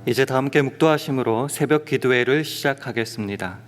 이제 다 함께 묵도하심으로 새벽 기도회를 시작하겠습니다.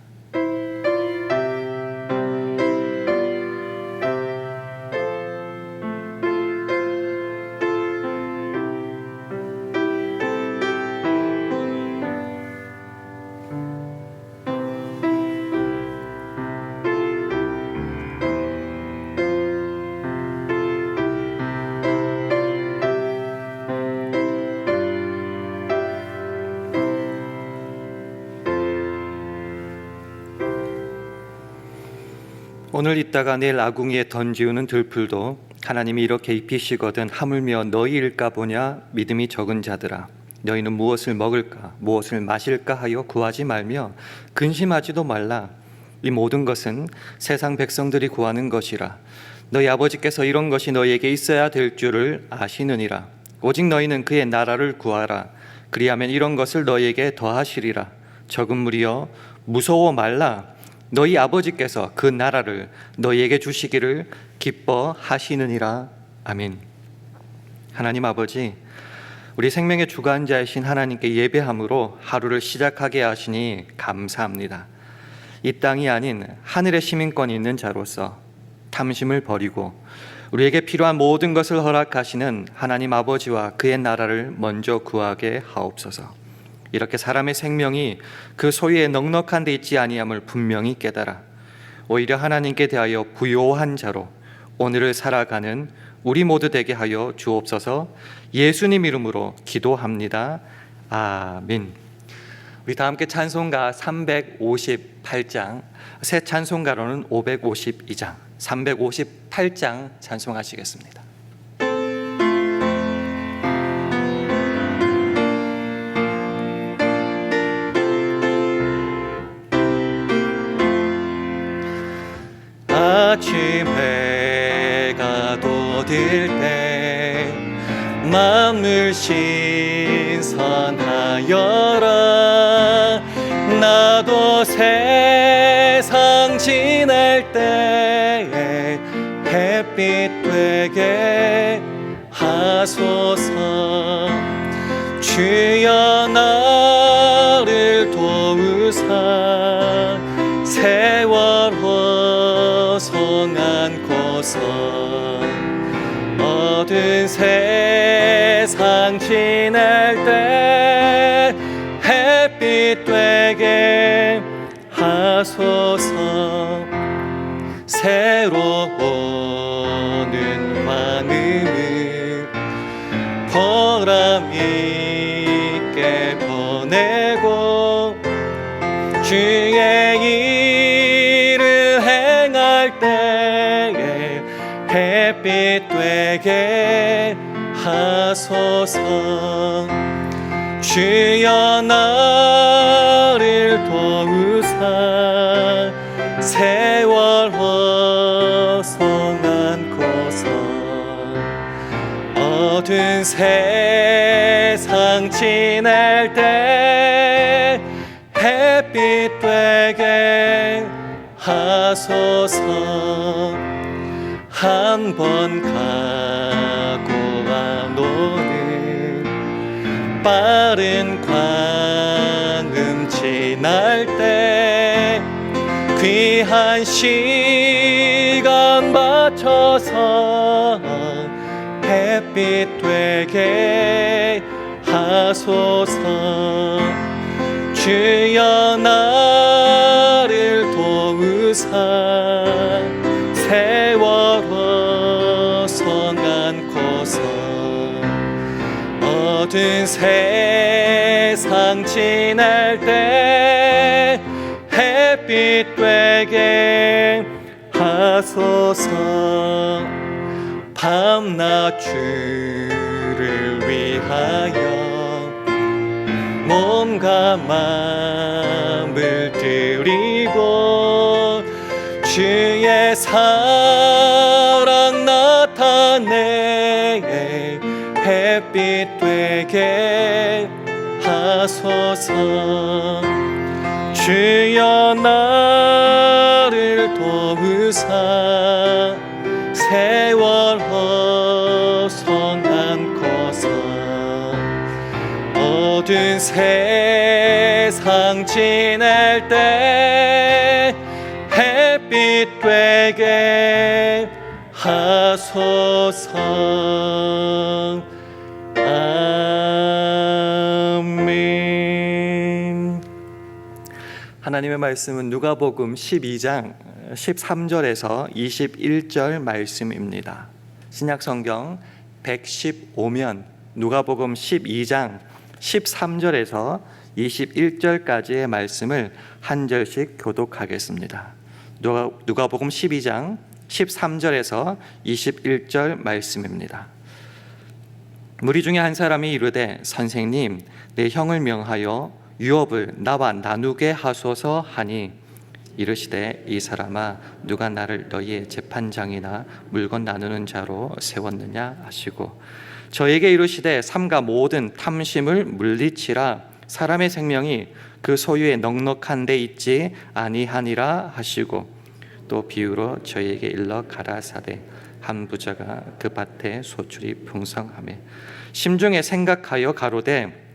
오늘 있다가 내일 아궁이에 던지우는 들풀도 하나님이 이렇게 입히시거든 하물며 너희일까 보냐. 믿음이 적은 자들아, 너희는 무엇을 먹을까 무엇을 마실까 하여 구하지 말며 근심하지도 말라. 이 모든 것은 세상 백성들이 구하는 것이라. 너희 아버지께서 이런 것이 너희에게 있어야 될 줄을 아시느니라. 오직 너희는 그의 나라를 구하라. 그리하면 이런 것을 너희에게 더하시리라. 적은 무리여, 무서워 말라. 너희 아버지께서 그 나라를 너희에게 주시기를 기뻐하시느니라. 아멘. 하나님 아버지, 우리 생명의 주관자이신 하나님께 예배함으로 하루를 시작하게 하시니 감사합니다. 이 땅이 아닌 하늘의 시민권이 있는 자로서 탐심을 버리고 우리에게 필요한 모든 것을 허락하시는 하나님 아버지와 그의 나라를 먼저 구하게 하옵소서. 이렇게 사람의 생명이 그 소유에 넉넉한 데 있지 아니함을 분명히 깨달아 오히려 하나님께 대하여 부요한 자로 오늘을 살아가는 우리 모두 되게 하여 주옵소서. 예수님 이름으로 기도합니다. 아멘. 우리 다 함께 찬송가 358장, 새 찬송가로는 552장, 358장 찬송하시겠습니다. 아침 해가 돋을 때 마음을 신선하여라. 나도 세상 지낼 때에 햇빛 되게 하소서. 주여 나를 도우사 세월 호송 안고서 어두운 세상 지낼 때 햇빛 되게 하소서. 새로오는 마음을 보람 있게 보내고 주의 일을 행할 때에 햇빛 되게 하소서. 주여 나를 도우사 세월 호송 안고서 어두운 세상 지낼 때 햇빛 되게 하소서. 한 번 가고 안 오는 빠른 광음 지날 때 귀한 시간 맞춰서 햇빛 되게 하소서. 주여 나를 도우사 세월 호송 안고서 어두운 세상 지낼 때 햇빛 되게 하소서. 밤낮 주를 위하여 몸과 마음을 드리고 주의 사랑 나타내 햇빛 되게 하소서. 주여 나를 도우사 세월 호송 안고서 어두운 세상 지낼 때 햇빛 되게 하소서. 아멘. 하나님의 말씀은 누가복음 12장 13절에서 21절 말씀입니다. 신약성경 115면 누가복음 12장 13절에서 21절까지의 말씀을 한 절씩 교독하겠습니다. 누가복음 12장 13절에서 21절 말씀입니다. 무리 중에 한 사람이 이르되 선생님, 내 형을 명하여 유업을 나와 나누게 하소서 하니 이르시되 이 사람아, 누가 나를 너희의 재판장이나 물건 나누는 자로 세웠느냐 하시고 저에게 이르시되 삼가 모든 탐심을 물리치라. 사람의 생명이 그 소유에 넉넉한 데 있지 아니하니라 하시고 또 비유로 저에게 일러 가라사대 한 부자가 그 밭에 소출이 풍성하매 심중에 생각하여 가로되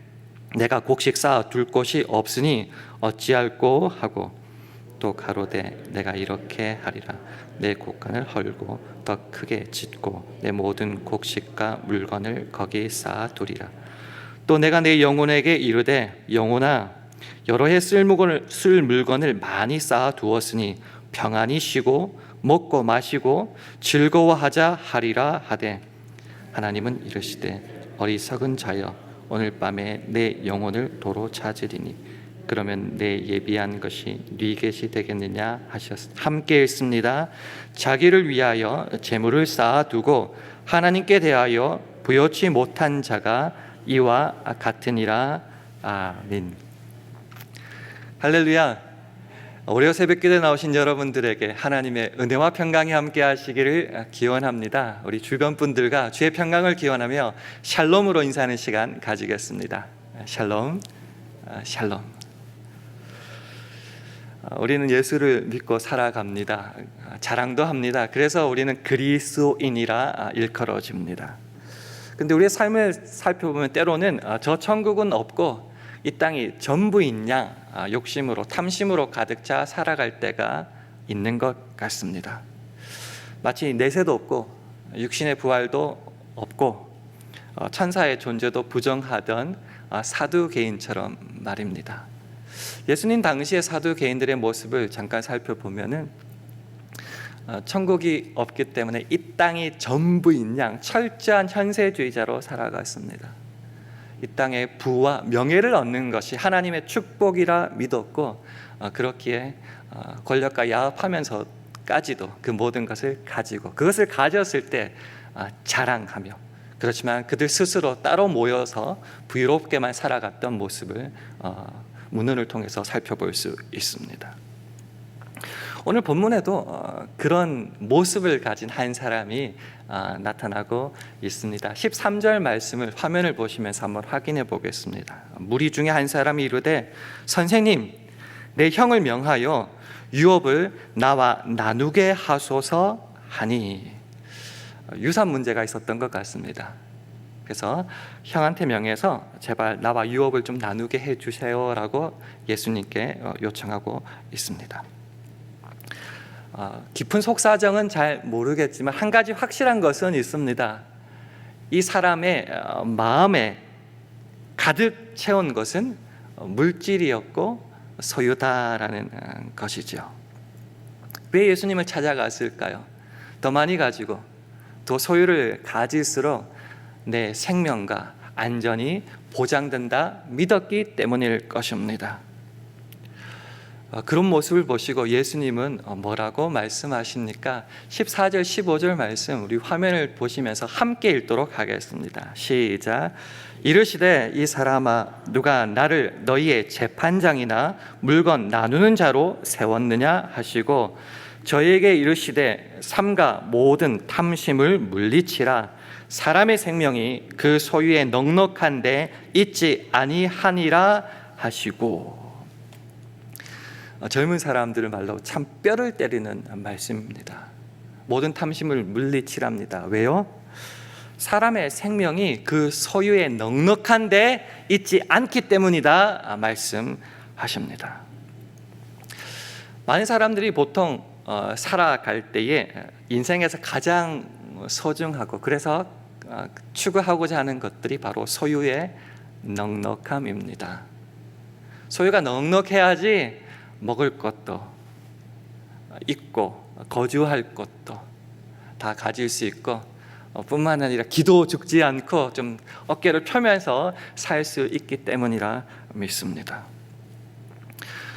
내가 곡식 쌓아 둘 곳이 없으니 어찌할꼬 하고 또 가로되 내가 이렇게 하리라. 내 곡간을 헐고 더 크게 짓고 내 모든 곡식과 물건을 거기 쌓아 두리라. 또 내가 내 영혼에게 이르되 영혼아, 여러 해 쓸 물건을 많이 쌓아 두었으니 평안히 쉬고 먹고 마시고 즐거워하자 하리라 하되 하나님은 이르시되 어리석은 자여, 오늘 밤에 내 영혼을 도로 찾으리니 그러면 내 예비한 것이 네 것이 되겠느냐 하셨습니다. 함께 읽습니다. 자기를 위하여 재물을 쌓아두고 하나님께 대하여 부여치 못한 자가 이와 같으니라. 아멘. 할렐루야. 올해 새벽기도에 나오신 여러분들에게 하나님의 은혜와 평강이 함께 하시기를 기원합니다. 우리 주변 분들과 주의 평강을 기원하며 샬롬으로 인사하는 시간 가지겠습니다. 샬롬, 샬롬. 우리는 예수를 믿고 살아갑니다. 자랑도 합니다. 그래서 우리는 그리스도인이라 일컬어집니다. 근데 우리의 삶을 살펴보면 때로는 저 천국은 없고 이 땅이 전부인 양 욕심으로 탐심으로 가득 차 살아갈 때가 있는 것 같습니다. 마치 내세도 없고 육신의 부활도 없고 천사의 존재도 부정하던 사두개인처럼 말입니다. 예수님 당시의 사두개인들의 모습을 잠깐 살펴보면은 천국이 없기 때문에 이 땅이 전부인 양 철저한 현세주의자로 살아갔습니다. 이 땅의 부와 명예를 얻는 것이 하나님의 축복이라 믿었고 그렇기에 권력과 야합하면서까지도 그 모든 것을 가지고 그것을 가졌을 때 자랑하며, 그렇지만 그들 스스로 따로 모여서 부유롭게만 살아갔던 모습을 문헌을 통해서 살펴볼 수 있습니다. 오늘 본문에도 그런 모습을 가진 한 사람이 나타나고 있습니다. 13절 말씀을 화면을 보시면서 한번 확인해 보겠습니다. 무리 중에 한 사람이 이르되 선생님, 내 형을 명하여 유업을 나와 나누게 하소서 하니, 유산 문제가 있었던 것 같습니다. 그래서 형한테 명해서 제발 나와 유업을 좀 나누게 해주세요라고 예수님께 요청하고 있습니다. 깊은 속사정은 잘 모르겠지만 한 가지 확실한 것은 있습니다. 이 사람의 마음에 가득 채운 것은 물질이었고 소유다라는 것이죠. 왜 예수님을 찾아갔을까요? 더 많이 가지고 더 소유를 가질수록 내 생명과 안전이 보장된다 믿었기 때문일 것입니다. 그런 모습을 보시고 예수님은 뭐라고 말씀하십니까? 14절 15절 말씀 우리 화면을 보시면서 함께 읽도록 하겠습니다. 시작. 이르시되 이 사람아, 누가 나를 너희의 재판장이나 물건 나누는 자로 세웠느냐 하시고 저에게 이르시되 삼가 모든 탐심을 물리치라. 사람의 생명이 그 소유에 넉넉한 데 있지 아니하니라 하시고. 젊은 사람들의 말로 참 뼈를 때리는 말씀입니다. 모든 탐심을 물리치랍니다. 왜요? 사람의 생명이 그 소유에 넉넉한 데 있지 않기 때문이다 말씀하십니다. 많은 사람들이 보통 살아갈 때에 인생에서 가장 소중하고 그래서 추구하고자 하는 것들이 바로 소유의 넉넉함입니다. 소유가 넉넉해야지 먹을 것도 있고 거주할 것도 다 가질 수 있고 뿐만 아니라 기도 죽지 않고 좀 어깨를 펴면서 살 수 있기 때문이라 믿습니다.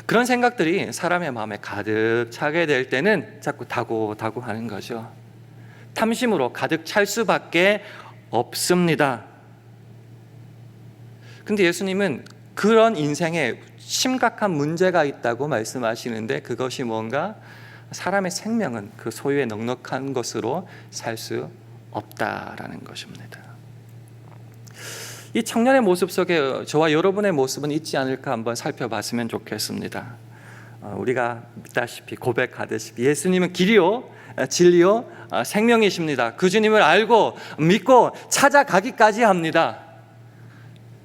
그런 생각들이 사람의 마음에 가득 차게 될 때는 자꾸 다고다고 하는 거죠. 탐심으로 가득 찰 수밖에 없습니다. 근데 예수님은 그런 인생에 심각한 문제가 있다고 말씀하시는데 그것이 뭔가 사람의 생명은 그 소유에 넉넉한 것으로 살 수 없다라는 것입니다. 이 청년의 모습 속에 저와 여러분의 모습은 있지 않을까 한번 살펴봤으면 좋겠습니다. 우리가 믿다시피 고백하듯이 예수님은 길이요 진리요 생명이십니다. 그 주님을 알고 믿고 찾아가기까지 합니다.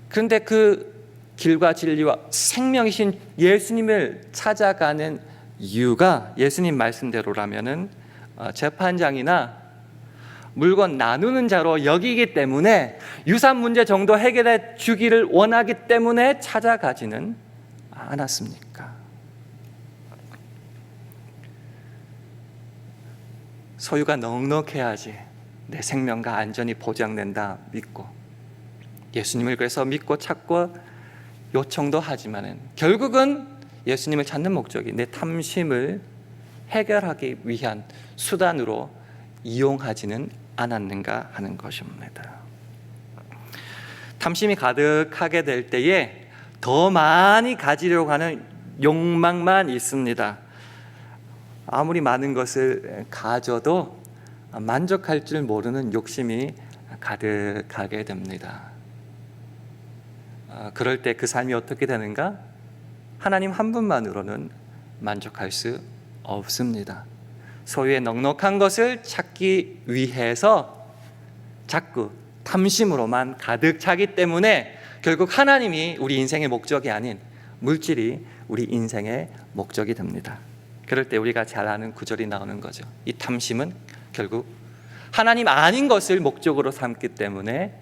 그런데 그 길과 진리와 생명이신 예수님을 찾아가는 이유가 예수님 말씀대로라면은 재판장이나 물건 나누는 자로 여기기 때문에 유산 문제 정도 해결해 주기를 원하기 때문에 찾아가지는 않았습니까? 소유가 넉넉해야지 내 생명과 안전이 보장된다 믿고 예수님을 그래서 믿고 찾고 요청도 하지만은 결국은 예수님을 찾는 목적이 내 탐심을 해결하기 위한 수단으로 이용하지는 않았는가 하는 것입니다. 탐심이 가득하게 될 때에 더 많이 가지려고 하는 욕망만 있습니다. 아무리 많은 것을 가져도 만족할 줄 모르는 욕심이 가득하게 됩니다. 그럴 때 그 삶이 어떻게 되는가? 하나님 한 분만으로는 만족할 수 없습니다. 소유의 넉넉한 것을 찾기 위해서 자꾸 탐심으로만 가득 차기 때문에 결국 하나님이 우리 인생의 목적이 아닌 물질이 우리 인생의 목적이 됩니다. 그럴 때 우리가 잘 아는 구절이 나오는 거죠. 이 탐심은 결국 하나님 아닌 것을 목적으로 삼기 때문에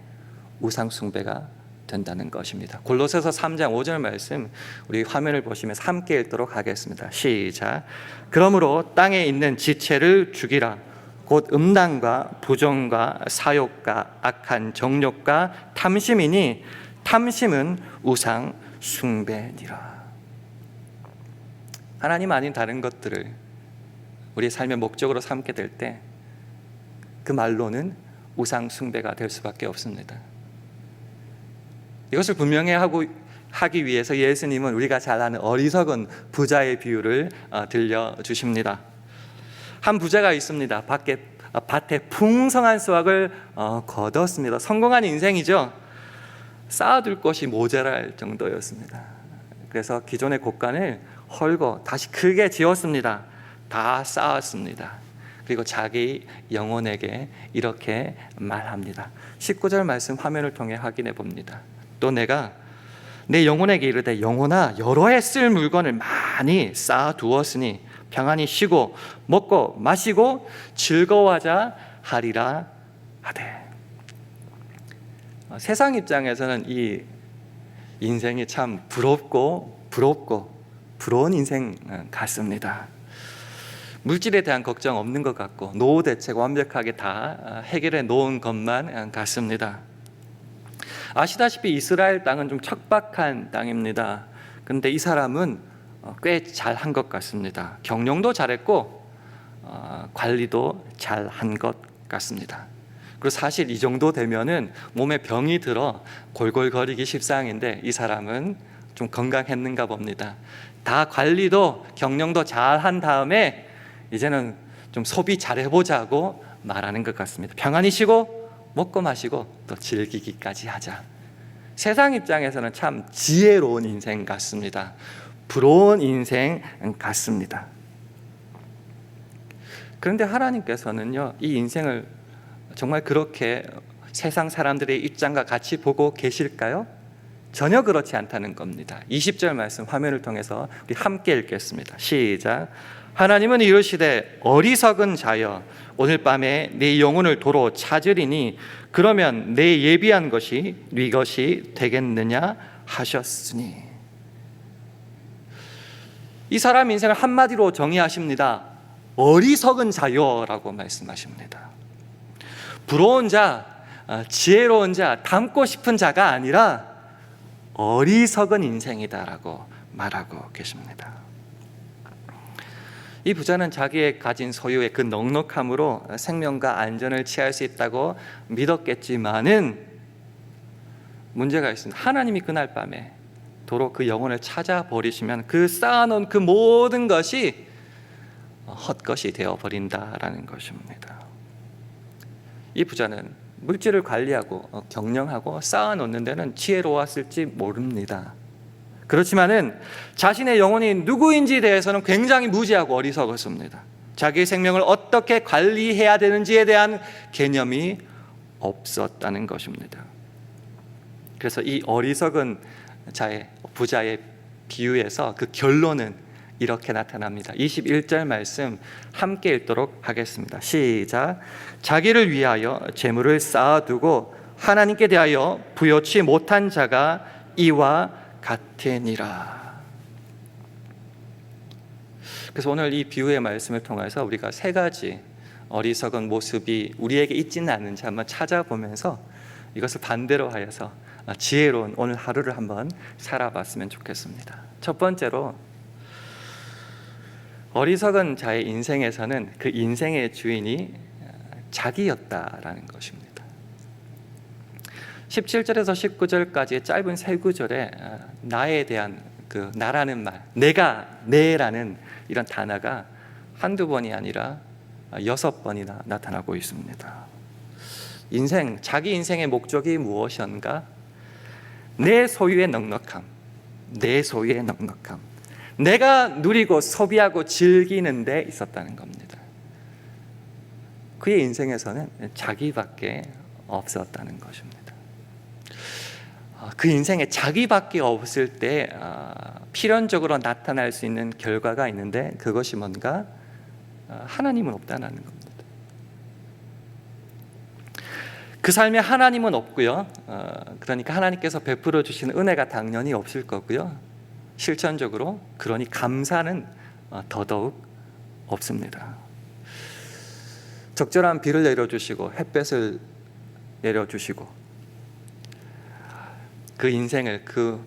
우상 숭배가 된다는 것입니다. 골로새서 3장 5절 말씀 우리 화면을 보시면서 함께 읽도록 하겠습니다. 시작. 그러므로 땅에 있는 지체를 죽이라. 곧 음란과 부정과 사욕과 악한 정욕과 탐심이니 탐심은 우상 숭배니라. 하나님 아닌 다른 것들을 우리의 삶의 목적으로 삼게 될 때 그 말로는 우상 숭배가 될 수밖에 없습니다. 이것을 분명히 하기 위해서 예수님은 우리가 잘 아는 어리석은 부자의 비유를 들려주십니다. 한 부자가 있습니다. 밭에 풍성한 수확을 거뒀습니다. 성공한 인생이죠. 쌓아둘 것이 모자랄 정도였습니다. 그래서 기존의 곳간을 헐고 다시 크게 지었습니다. 다 쌓았습니다. 그리고 자기 영혼에게 이렇게 말합니다. 19절 말씀 화면을 통해 확인해 봅니다. 또 내가 내 영혼에게 이르되 영혼아 여러 해 쓸 물건을 많이 쌓아두었으니 평안히 쉬고 먹고 마시고 즐거워하자 하리라 하되. 세상 입장에서는 이 인생이 참 부러운 인생 같습니다. 물질에 대한 걱정 없는 것 같고 노후 대책 완벽하게 다 해결해 놓은 것만 같습니다. 아시다시피 이스라엘 땅은 좀 척박한 땅입니다. 그런데 이 사람은 꽤 잘한 것 같습니다. 경영도 잘했고 관리도 잘한 것 같습니다. 그리고 사실 이 정도 되면은 몸에 병이 들어 골골거리기 십상인데 이 사람은 좀 건강했는가 봅니다. 다 관리도 경영도 잘한 다음에 이제는 좀 소비 잘해보자고 말하는 것 같습니다. 평안히 쉬고 먹고 마시고 또 즐기기까지 하자. 세상 입장에서는 참 지혜로운 인생 같습니다. 부러운 인생 같습니다. 그런데 하나님께서는요, 이 인생을 정말 그렇게 세상 사람들의 입장과 같이 보고 계실까요? 전혀 그렇지 않다는 겁니다. 20절 말씀 화면을 통해서 우리 함께 읽겠습니다. 시작. 하나님은 이르시되 어리석은 자여 오늘 밤에 네 영혼을 도로 찾으리니 그러면 내 예비한 것이 네 것이 되겠느냐 하셨으니. 이 사람 인생을 한마디로 정의하십니다. 어리석은 자여라고 말씀하십니다. 부러운 자, 지혜로운 자, 닮고 싶은 자가 아니라 어리석은 인생이다라고 말하고 계십니다. 이 부자는 자기의 가진 소유의 그 넉넉함으로 생명과 안전을 취할 수 있다고 믿었겠지만은 문제가 있습니다. 하나님이 그날 밤에 도로 그 영혼을 찾아버리시면 그 쌓아놓은 그 모든 것이 헛것이 되어버린다라는 것입니다. 이 부자는 물질을 관리하고 경영하고 쌓아놓는 데는 지혜로웠을지 모릅니다. 그렇지만은 자신의 영혼이 누구인지에 대해서는 굉장히 무지하고 어리석었습니다. 자기의 생명을 어떻게 관리해야 되는지에 대한 개념이 없었다는 것입니다. 그래서 이 어리석은 부자의 비유에서 그 결론은 이렇게 나타납니다. 21절 말씀 함께 읽도록 하겠습니다. 시작. 자기를 위하여 재물을 쌓아두고 하나님께 대하여 부여치 못한 자가 이와 같으니라. 그래서 오늘 이 비유의 말씀을 통해서 우리가 세 가지 어리석은 모습이 우리에게 있지는 않은지 한번 찾아보면서 이것을 반대로 하여서 지혜로운 오늘 하루를 한번 살아봤으면 좋겠습니다. 첫 번째로, 어리석은 자의 인생에서는 그 인생의 주인이 자기였다라는 것입니다. 17절에서 19절까지의 짧은 세 구절에 나에 대한 그 나라는 말, 내가, 내라는 이런 단어가 한두 번이 아니라 6번이나 나타나고 있습니다. 자기 인생의 목적이 무엇인가? 내 소유의 넉넉함, 내 소유의 넉넉함, 내가 누리고 소비하고 즐기는 데 있었다는 겁니다. 그의 인생에서는 자기밖에 없었다는 것입니다. 그 인생에 자기밖에 없을 때 필연적으로 나타날 수 있는 결과가 있는데 그것이 뭔가? 하나님은 없다는 겁니다. 그 삶에 하나님은 없고요. 그러니까 하나님께서 베풀어 주시는 은혜가 당연히 없을 거고요. 실천적으로 그러니 감사는 더더욱 없습니다. 적절한 비를 내려주시고 햇볕을 내려주시고 그 인생을 그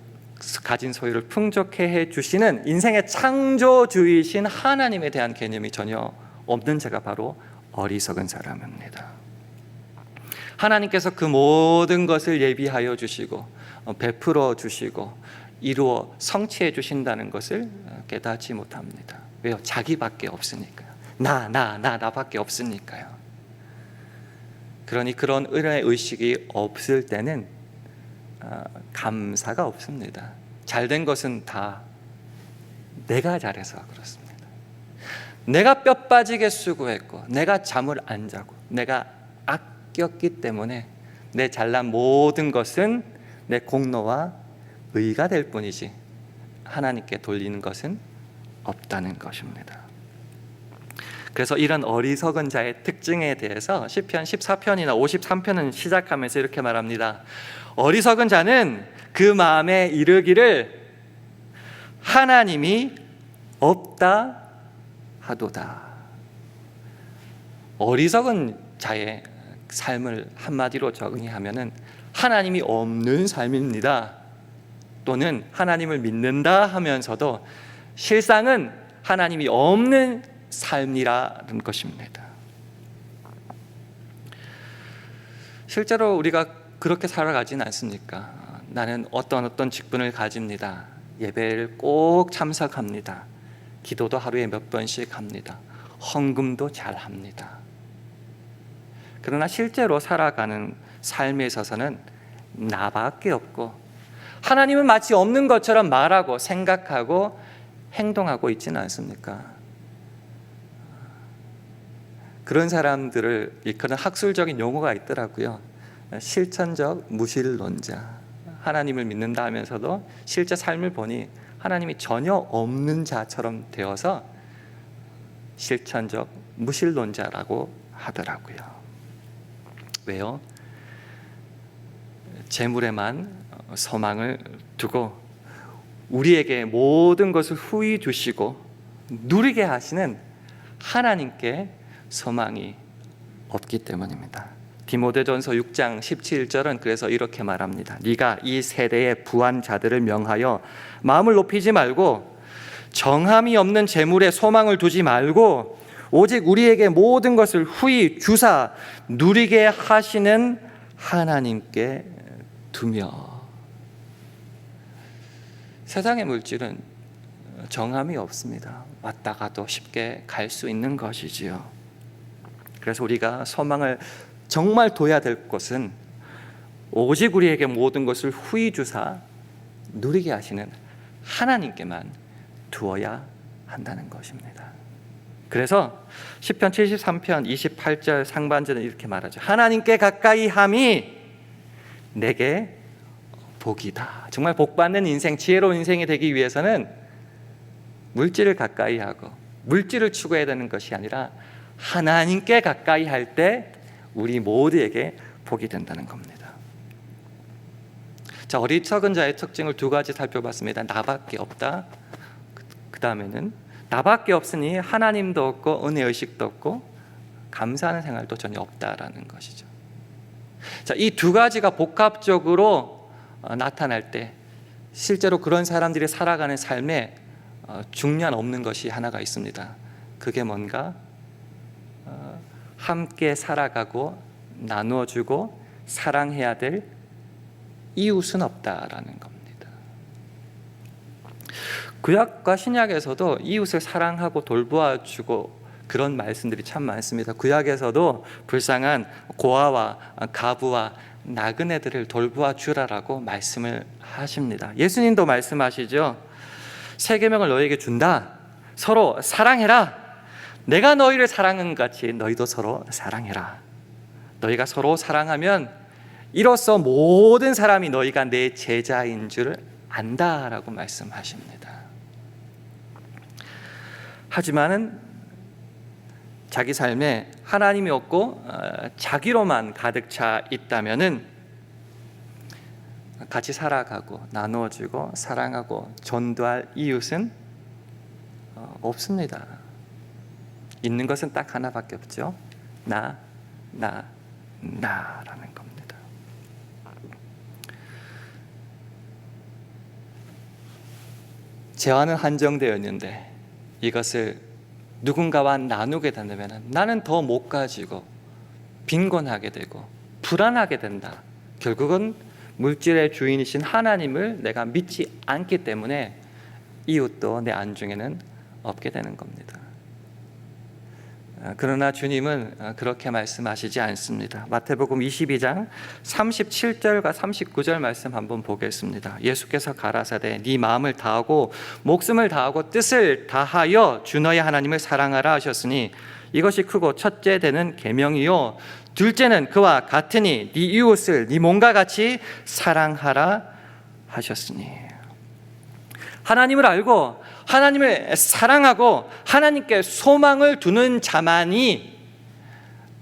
가진 소유를 풍족해 해주시는 인생의 창조주이신 하나님에 대한 개념이 전혀 없는 자가 바로 어리석은 사람입니다. 하나님께서 그 모든 것을 예비하여 주시고 베풀어 주시고 이루어 성취해 주신다는 것을 깨닫지 못합니다. 왜요? 자기밖에 없으니까요. 나밖에 없으니까요. 그러니 그런 은혜 의식이 없을 때는 감사가 없습니다. 잘된 것은 다 내가 잘해서 그렇습니다. 내가 뼈 빠지게 수고했고 내가 잠을 안 자고 내가 아꼈기 때문에 내 잘난 모든 것은 내 공로와 의가 될 뿐이지 하나님께 돌리는 것은 없다는 것입니다. 그래서 이런 어리석은 자의 특징에 대해서 시편 14편이나 53편은 시작하면서 이렇게 말합니다. 어리석은 자는 그 마음에 이르기를 하나님이 없다 하도다. 어리석은 자의 삶을 한마디로 정의하면은 하나님이 없는 삶입니다. 또는 하나님을 믿는다 하면서도 실상은 하나님이 없는 삶이라는 것입니다. 실제로 우리가 그렇게 살아가진 않습니까? 나는 어떤 직분을 가집니다. 예배를 꼭 참석합니다. 기도도 하루에 몇 번씩 합니다. 헌금도 잘 합니다. 그러나 실제로 살아가는 삶에 있어서는 나밖에 없고 하나님은 마치 없는 것처럼 말하고 생각하고 행동하고 있지는 않습니까? 그런 사람들을 일컫는 학술적인 용어가 있더라고요. 실천적 무신론자. 하나님을 믿는다 하면서도 실제 삶을 보니 하나님이 전혀 없는 자처럼 되어서 실천적 무신론자라고 하더라고요. 왜요? 재물에만 소망을 두고 우리에게 모든 것을 후히 주시고 누리게 하시는 하나님께 소망이 없기 때문입니다. 디모데전서 6장 17절은 그래서 이렇게 말합니다. 네가 이 세대의 부한 자들을 명하여 마음을 높이지 말고 정함이 없는 재물에 소망을 두지 말고 오직 우리에게 모든 것을 후히 주사 누리게 하시는 하나님께 두며. 세상의 물질은 정함이 없습니다. 왔다 가도 쉽게 갈 수 있는 것이지요. 그래서 우리가 소망을 정말 둬야 될 것은 오직 우리에게 모든 것을 후히 주사 누리게 하시는 하나님께만 두어야 한다는 것입니다. 그래서 시편 73편 28절 상반절은 이렇게 말하죠. 하나님께 가까이 함이 내게 복이다. 정말 복받는 인생, 지혜로운 인생이 되기 위해서는 물질을 가까이 하고 물질을 추구해야 되는 것이 아니라 하나님께 가까이 할 때 우리 모두에게 복이 된다는 겁니다. 자, 어리석은 자의 특징을 두 가지 살펴봤습니다. 나밖에 없다. 그 다음에는 나밖에 없으니 하나님도 없고 은혜의식도 없고 감사하는 생활도 전혀 없다라는 것이죠. 자, 이 두 가지가 복합적으로 나타날 때 실제로 그런 사람들이 살아가는 삶에 중요한 없는 것이 하나가 있습니다. 그게 뭔가 함께 살아가고 나누어주고 사랑해야 될 이웃은 없다라는 겁니다. 구약과 신약에서도 이웃을 사랑하고 돌보아주고 그런 말씀들이 참 많습니다. 구약에서도 불쌍한 고아와 가부와 나그네들을 돌보아주라라고 말씀을 하십니다. 예수님도 말씀하시죠. 새 계명을 너희에게 준다. 서로 사랑해라. 내가 너희를 사랑한 같이 너희도 서로 사랑해라. 너희가 서로 사랑하면 이로써 모든 사람이 너희가 내 제자인 줄 안다라고 말씀하십니다. 하지만은 자기 삶에 하나님이 없고 자기로만 가득 차 있다면은 같이 살아가고 나누어주고 사랑하고 전도할 이웃은 없습니다. 있는 것은 딱 하나밖에 없죠. 나라는 겁니다. 재화는 한정되어 있는데 이것을 누군가와 나누게 된다면 나는 더 못 가지고 빈곤하게 되고 불안하게 된다. 결국은 물질의 주인이신 하나님을 내가 믿지 않기 때문에 이웃도 내 안중에는 없게 되는 겁니다. 그러나 주님은 그렇게 말씀하시지 않습니다. 마태복음 22장 37절과 39절 말씀 한번 보겠습니다. 예수께서 가라사대 네 마음을 다하고 목숨을 다하고 뜻을 다하여 주 너의 하나님을 사랑하라 하셨으니 이것이 크고 첫째 되는 계명이요 둘째는 그와 같으니 네 이웃을 네 몸과 같이 사랑하라 하셨으니. 하나님을 알고 하나님을 사랑하고 하나님께 소망을 두는 자만이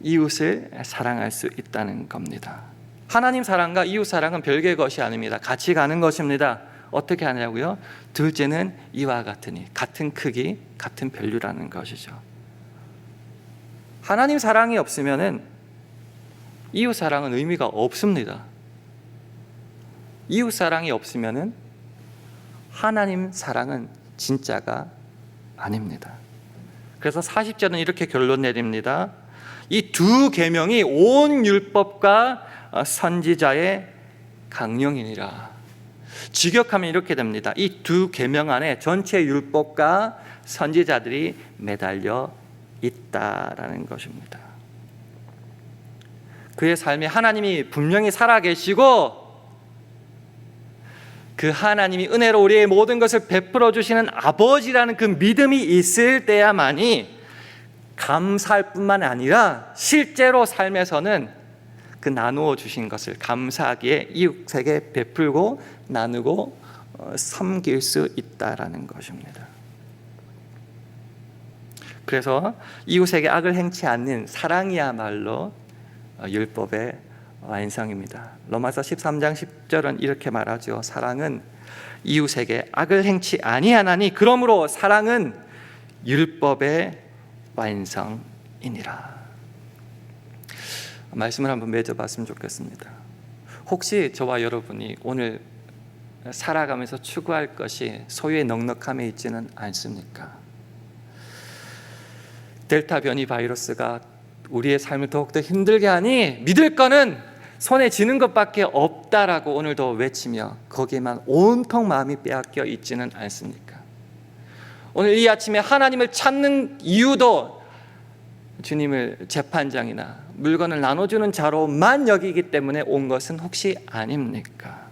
이웃을 사랑할 수 있다는 겁니다. 하나님 사랑과 이웃 사랑은 별개의 것이 아닙니다. 같이 가는 것입니다. 어떻게 하냐고요? 둘째는 이와 같으니, 같은 크기, 같은 밸류라는 것이죠. 하나님 사랑이 없으면은 이웃 사랑은 의미가 없습니다. 이웃 사랑이 없으면은 하나님 사랑은 진짜가 아닙니다. 그래서 40절은 이렇게 결론 내립니다. 이 두 계명이 온 율법과 선지자의 강령이니라. 직역하면 이렇게 됩니다. 이 두 계명 안에 전체 율법과 선지자들이 매달려 있다라는 것입니다. 그의 삶에 하나님이 분명히 살아계시고 그 하나님이 은혜로 우리의 모든 것을 베풀어 주시는 아버지라는 그 믿음이 있을 때야만이 감사할 뿐만 아니라 실제로 삶에서는 그 나누어 주신 것을 감사하기에 이웃에게 베풀고 나누고 섬길 수 있다라는 것입니다. 그래서 이웃에게 악을 행치 않는 사랑이야말로 율법의 완성입니다. 로마서 13장 10절은 이렇게 말하죠. 사랑은 이웃에게 악을 행치 아니하나니 그러므로 사랑은 율법의 완성이니라. 말씀을 한번 맺어봤으면 좋겠습니다. 혹시 저와 여러분이 오늘 살아가면서 추구할 것이 소유의 넉넉함에 있지는 않습니까? 델타 변이 바이러스가 우리의 삶을 더욱더 힘들게 하니 믿을 거는 손에 쥐는 것밖에 없다라고 오늘도 외치며 거기에만 온통 마음이 빼앗겨 있지는 않습니까? 오늘 이 아침에 하나님을 찾는 이유도 주님을 재판장이나 물건을 나눠주는 자로만 여기기 때문에 온 것은 혹시 아닙니까?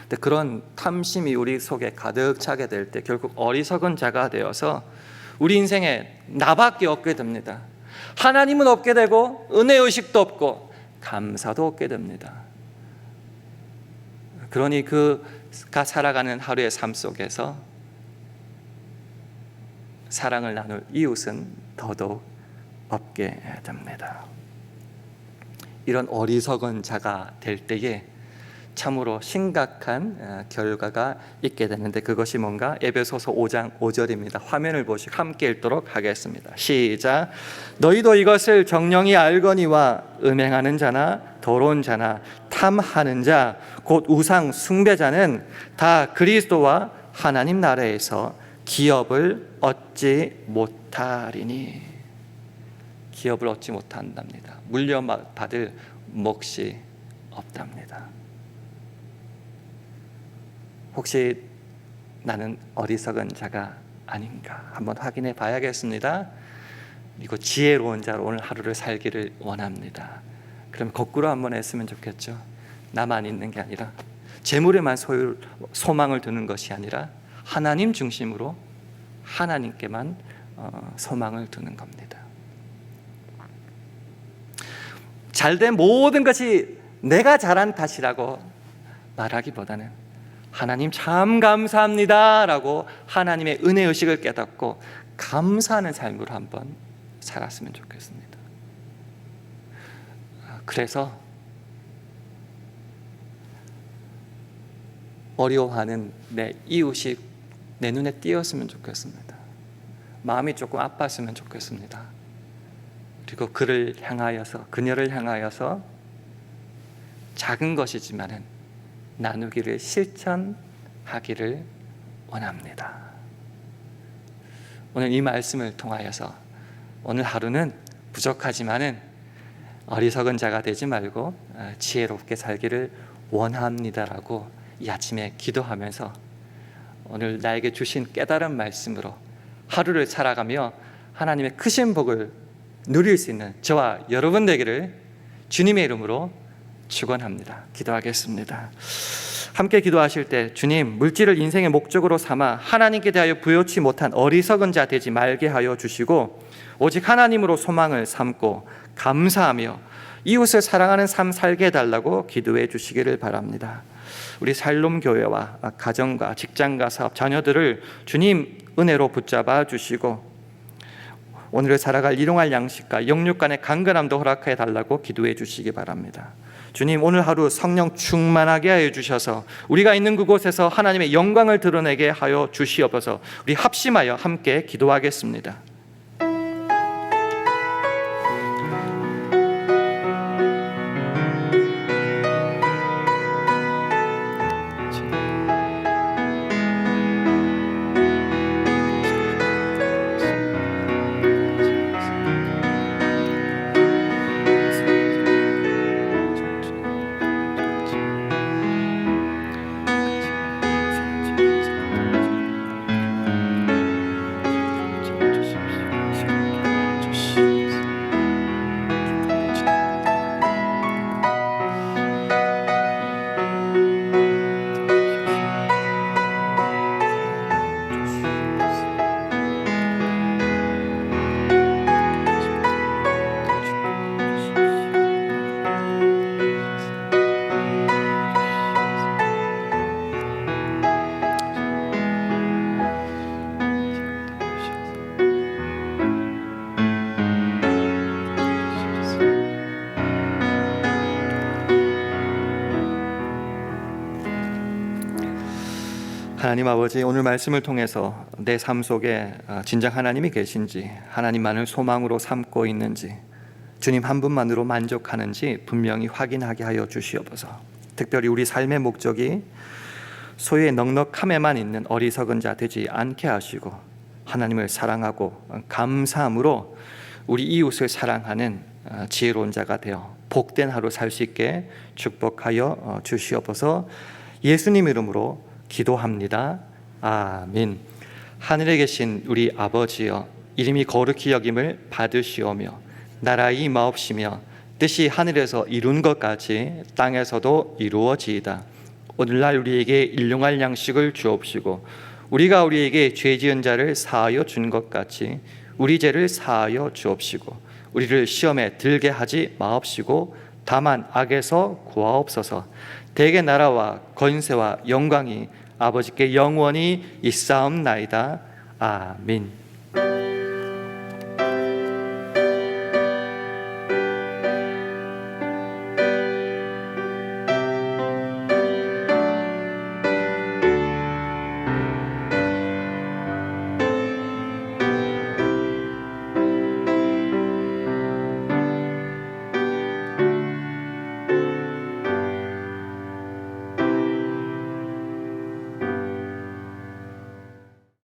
근데 그런 탐심이 우리 속에 가득 차게 될 때 결국 어리석은 자가 되어서 우리 인생에 나밖에 없게 됩니다. 하나님은 없게 되고 은혜의식도 없고 감사도 없게 됩니다. 그러니 그가 살아가는 하루의 삶 속에서 사랑을 나눌 이웃은 더더욱 없게 됩니다. 이런 어리석은 자가 될 때에 참으로 심각한 결과가 있게 되는데 그것이 뭔가? 에베소서 5장 5절입니다. 화면을 보시고 함께 읽도록 하겠습니다. 시작. 너희도 이것을 정령이 알거니와 음행하는 자나 더러운 자나 탐하는 자 곧 우상 숭배자는 다 그리스도와 하나님 나라에서 기업을 얻지 못하리니. 기업을 얻지 못한답니다. 물려받을 몫이 없답니다. 혹시 나는 어리석은 자가 아닌가 한번 확인해 봐야겠습니다. 그리고 지혜로운 자로 오늘 하루를 살기를 원합니다. 그럼 거꾸로 한번 했으면 좋겠죠. 나만 있는 게 아니라 재물에만 소망을 두는 것이 아니라 하나님 중심으로 하나님께만 소망을 두는 겁니다. 잘된 모든 것이 내가 잘한 탓이라고 말하기보다는 하나님 참 감사합니다 라고 하나님의 은혜의식을 깨닫고 감사하는 삶으로 한번 살았으면 좋겠습니다. 그래서 어려워하는 내 이웃이 내 눈에 띄었으면 좋겠습니다. 마음이 조금 아팠으면 좋겠습니다. 그리고 그를 향하여서, 그녀를 향하여서 작은 것이지만은 나누기를 실천하기를 원합니다. 오늘 이 말씀을 통하여서 오늘 하루는 부족하지만은 어리석은 자가 되지 말고 지혜롭게 살기를 원합니다라고 이 아침에 기도하면서 오늘 나에게 주신 깨달은 말씀으로 하루를 살아가며 하나님의 크신 복을 누릴 수 있는 저와 여러분 되기를 주님의 이름으로 축원합니다. 기도하겠습니다. 함께 기도하실 때 주님, 물질을 인생의 목적으로 삼아 하나님께 대하여 부여치 못한 어리석은 자 되지 말게 하여 주시고 오직 하나님으로 소망을 삼고 감사하며 이웃을 사랑하는 삶 살게 해달라고 기도해 주시기를 바랍니다. 우리 살롬 교회와 가정과 직장과 사업, 자녀들을 주님 은혜로 붙잡아 주시고 오늘을 살아갈 일용할 양식과 영육 간의 간결함도 허락해 달라고 기도해 주시기 바랍니다. 주님, 오늘 하루 성령 충만하게 하여 주셔서 우리가 있는 그곳에서 하나님의 영광을 드러내게 하여 주시옵소서. 우리 합심하여 함께 기도하겠습니다. 하나님 아버지, 오늘 말씀을 통해서 내 삶 속에 진정 하나님이 계신지, 하나님만을 소망으로 삼고 있는지, 주님 한 분만으로 만족하는지 분명히 확인하게 하여 주시옵소서. 특별히 우리 삶의 목적이 소유의 넉넉함에만 있는 어리석은 자 되지 않게 하시고, 하나님을 사랑하고 감사함으로 우리 이웃을 사랑하는 지혜로운 자가 되어 복된 하루 살 수 있게 축복하여 주시옵소서. 예수님 이름으로 기도합니다. 아멘. 하늘에 계신 우리 아버지여, 이름이 거룩히 여김을 받으시오며 나라의 임하옵시며 뜻이 하늘에서 이룬 것 같이 땅에서도 이루어지이다. 오늘날 우리에게 일용할 양식을 주옵시고 우리가 우리에게 죄 지은 자를 사하여 준 것 같이 우리 죄를 사하여 주옵시고 우리를 시험에 들게 하지 마옵시고 다만 악에서 구하옵소서. 대개 나라와 권세와 영광이 아버지께 영원히 있사옵나이다. 아멘.